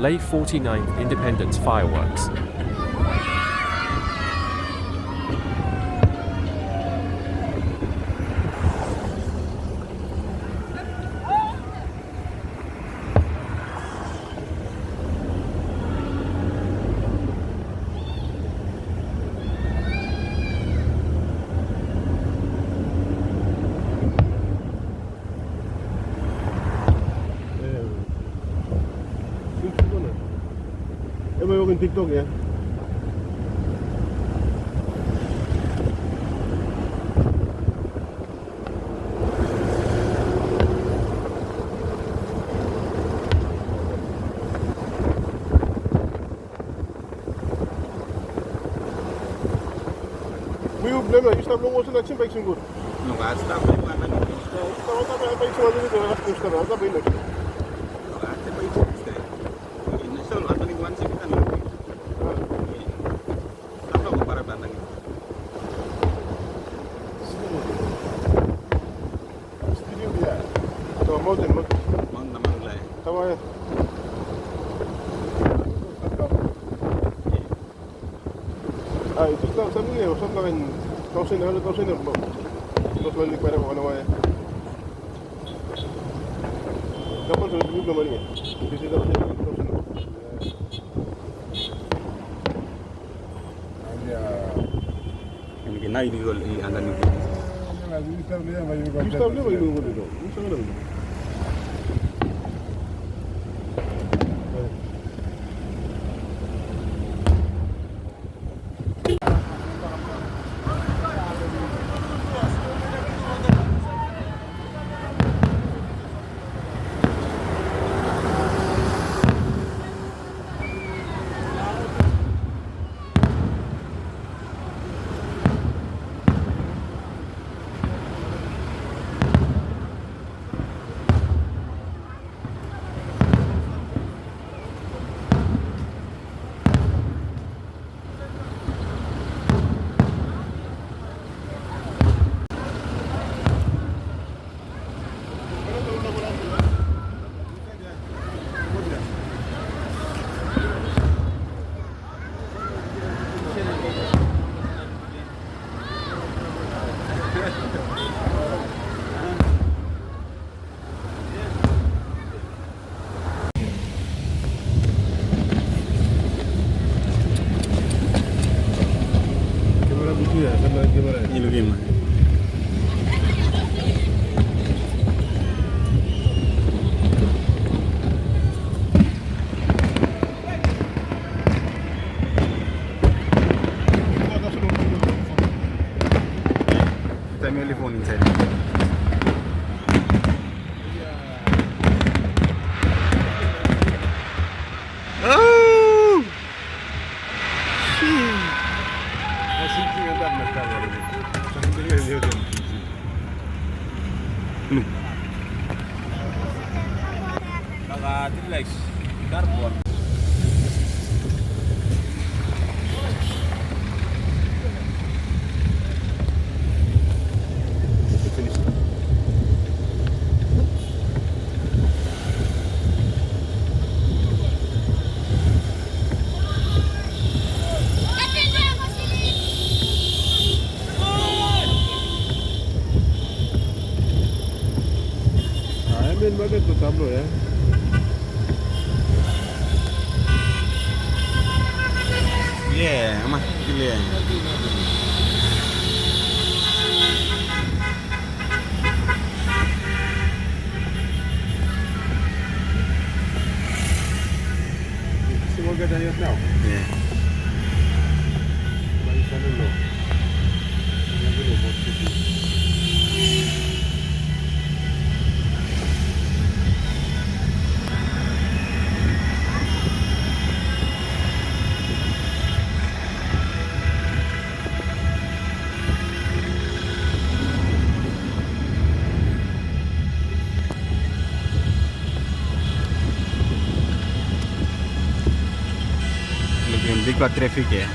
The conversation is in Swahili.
late 49th Independence fireworks. Emang yung TikTok ya? May problema, stop lang mo sa natin bike siguro. No, stop lang naman. Stop lang bike siguro dito, stop lang bike. Itu sabi niya, usap na rin 1,000 na mas malik pa rin ako naman kapan sa nagigib naman niya kasi daw siya 1,000 Yang kena ini gol ini akan ini. Gusto niya mag-inugot dito. Gusto nga lang. Ini lebih mah. Telepon inside. Relax, cardboard. Main banget tuh tablo ya. Yeah, mah pilih. Semoga dayat now. Yeah. Balik sana dulu. Yang dulu mau cuci. Lebih big traffic ya.